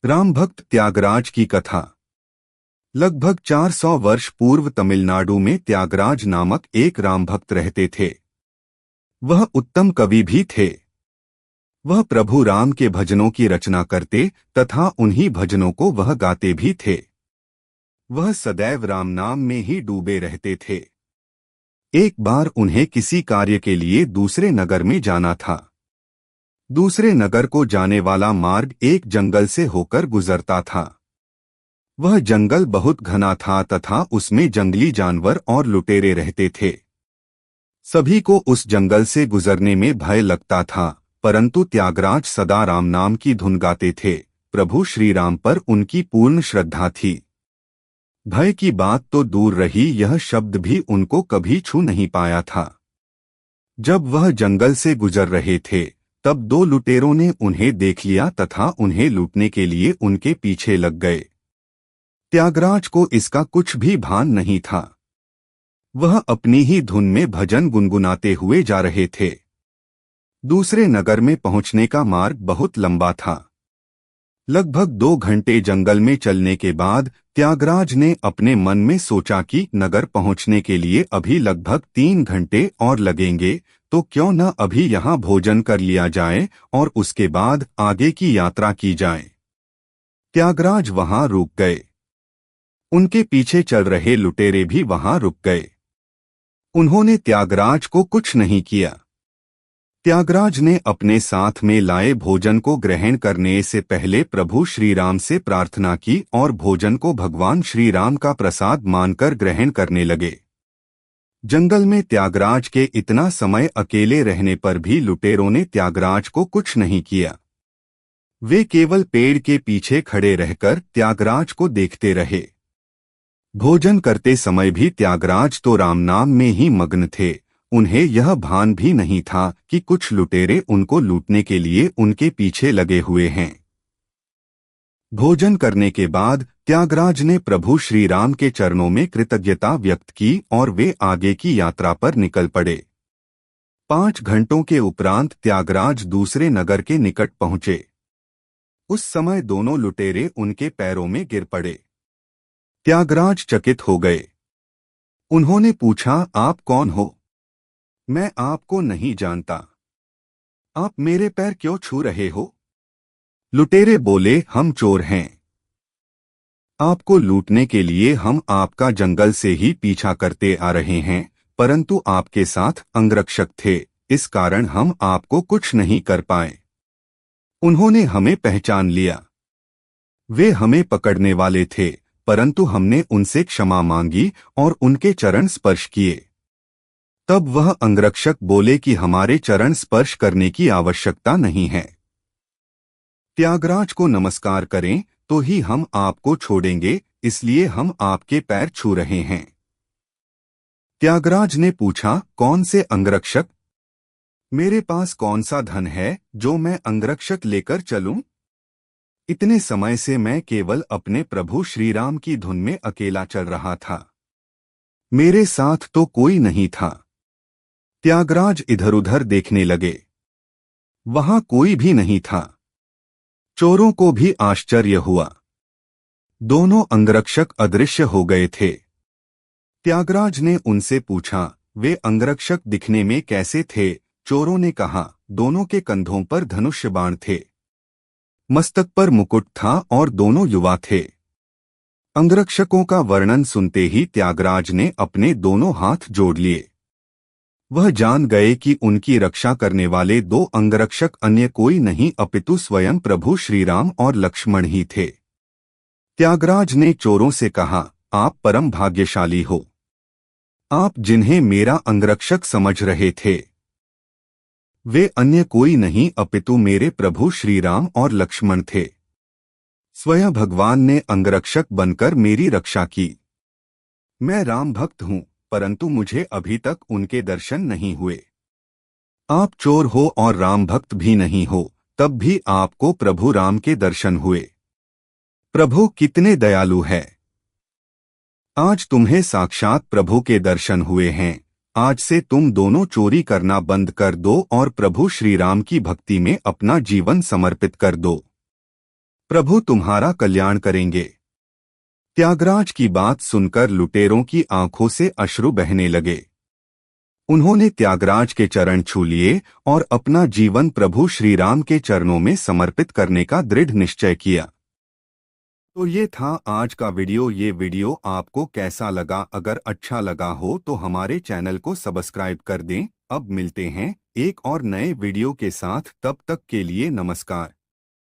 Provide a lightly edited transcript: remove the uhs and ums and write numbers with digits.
राम भक्त त्यागराज की कथा। लगभग 400 वर्ष पूर्व तमिलनाडु में त्यागराज नामक एक राम भक्त रहते थे। वह उत्तम कवि भी थे। वह प्रभु राम के भजनों की रचना करते तथा उन्हीं भजनों को वह गाते भी थे। वह सदैव राम नाम में ही डूबे रहते थे। एक बार उन्हें किसी कार्य के लिए दूसरे नगर में जाना था। दूसरे नगर को जाने वाला मार्ग एक जंगल से होकर गुजरता था। वह जंगल बहुत घना था तथा उसमें जंगली जानवर और लुटेरे रहते थे। सभी को उस जंगल से गुजरने में भय लगता था, परंतु त्यागराज सदा राम नाम की धुन गाते थे। प्रभु श्री राम पर उनकी पूर्ण श्रद्धा थी। भय की बात तो दूर रही, यह शब्द भी उनको कभी छू नहीं पाया था। जब वह जंगल से गुजर रहे थे तब दो लुटेरों ने उन्हें देख लिया तथा उन्हें लूटने के लिए उनके पीछे लग गए। त्यागराज को इसका कुछ भी भान नहीं था। वह अपनी ही धुन में भजन गुनगुनाते हुए जा रहे थे। दूसरे नगर में पहुंचने का मार्ग बहुत लंबा था। लगभग 2 घंटे जंगल में चलने के बाद त्यागराज ने अपने मन में सोचा कि नगर पहुंचने के लिए अभी लगभग 3 घंटे और लगेंगे, तो क्यों न अभी यहाँ भोजन कर लिया जाए और उसके बाद आगे की यात्रा की जाए। त्यागराज वहां रुक गए। उनके पीछे चल रहे लुटेरे भी वहां रुक गए। उन्होंने त्यागराज को कुछ नहीं किया। त्यागराज ने अपने साथ में लाए भोजन को ग्रहण करने से पहले प्रभु श्री राम से प्रार्थना की और भोजन को भगवान श्री राम का प्रसाद मानकर ग्रहण करने लगे। जंगल में त्यागराज के इतना समय अकेले रहने पर भी लुटेरों ने त्यागराज को कुछ नहीं किया। वे केवल पेड़ के पीछे खड़े रहकर त्यागराज को देखते रहे। भोजन करते समय भी त्यागराज तो राम नाम में ही मग्न थे। उन्हें यह भान भी नहीं था कि कुछ लुटेरे उनको लूटने के लिए उनके पीछे लगे हुए हैं। भोजन करने के बाद त्यागराज ने प्रभु श्री राम के चरणों में कृतज्ञता व्यक्त की और वे आगे की यात्रा पर निकल पड़े। 5 घंटों के उपरांत त्यागराज दूसरे नगर के निकट पहुंचे। उस समय दोनों लुटेरे उनके पैरों में गिर पड़े। त्यागराज चकित हो गए। उन्होंने पूछा, आप कौन हो? मैं आपको नहीं जानता। आप मेरे पैर क्यों छू रहे हो? लुटेरे बोले, हम चोर हैं। आपको लूटने के लिए हम आपका जंगल से ही पीछा करते आ रहे हैं, परंतु आपके साथ अंगरक्षक थे, इस कारण हम आपको कुछ नहीं कर पाए। उन्होंने हमें पहचान लिया। वे हमें पकड़ने वाले थे, परंतु हमने उनसे क्षमा मांगी और उनके चरण स्पर्श किए। तब वह अंगरक्षक बोले कि हमारे चरण स्पर्श करने की आवश्यकता नहीं है। त्यागराज को नमस्कार करें तो ही हम आपको छोड़ेंगे, इसलिए हम आपके पैर छू रहे हैं। त्यागराज ने पूछा, कौन से अंगरक्षक? मेरे पास कौन सा धन है जो मैं अंगरक्षक लेकर चलूं? इतने समय से मैं केवल अपने प्रभु श्री राम की धुन में अकेला चल रहा था। मेरे साथ तो कोई नहीं था। त्यागराज इधर-उधर देखने लगे। वहां कोई भी नहीं था। चोरों को भी आश्चर्य हुआ। दोनों अंगरक्षक अदृश्य हो गए थे। त्यागराज ने उनसे पूछा, वे अंगरक्षक दिखने में कैसे थे? चोरों ने कहा, दोनों के कंधों पर धनुष्य बाण थे, मस्तक पर मुकुट था और दोनों युवा थे। अंगरक्षकों का वर्णन सुनते ही त्यागराज ने अपने दोनों हाथ जोड़ लिए। वह जान गए कि उनकी रक्षा करने वाले 2 अंगरक्षक अन्य कोई नहीं अपितु स्वयं प्रभु श्रीराम और लक्ष्मण ही थे। त्यागराज ने चोरों से कहा, आप परम भाग्यशाली हो। आप जिन्हें मेरा अंगरक्षक समझ रहे थे, वे अन्य कोई नहीं अपितु मेरे प्रभु श्रीराम और लक्ष्मण थे। स्वयं भगवान ने अंगरक्षक बनकर मेरी रक्षा की। मैं राम भक्त हूँ, परंतु मुझे अभी तक उनके दर्शन नहीं हुए। आप चोर हो और राम भक्त भी नहीं हो, तब भी आपको प्रभु राम के दर्शन हुए। प्रभु कितने दयालु है। आज तुम्हें साक्षात प्रभु के दर्शन हुए हैं। आज से तुम दोनों चोरी करना बंद कर दो और प्रभु श्री राम की भक्ति में अपना जीवन समर्पित कर दो। प्रभु तुम्हारा कल्याण करेंगे। त्यागराज की बात सुनकर लुटेरों की आंखों से अश्रु बहने लगे। उन्होंने त्यागराज के चरण छू लिए और अपना जीवन प्रभु श्री राम के चरणों में समर्पित करने का दृढ़ निश्चय किया। तो ये था आज का वीडियो। ये वीडियो आपको कैसा लगा? अगर अच्छा लगा हो तो हमारे चैनल को सब्सक्राइब कर दें। अब मिलते हैं एक और नए वीडियो के साथ, तब तक के लिए नमस्कार।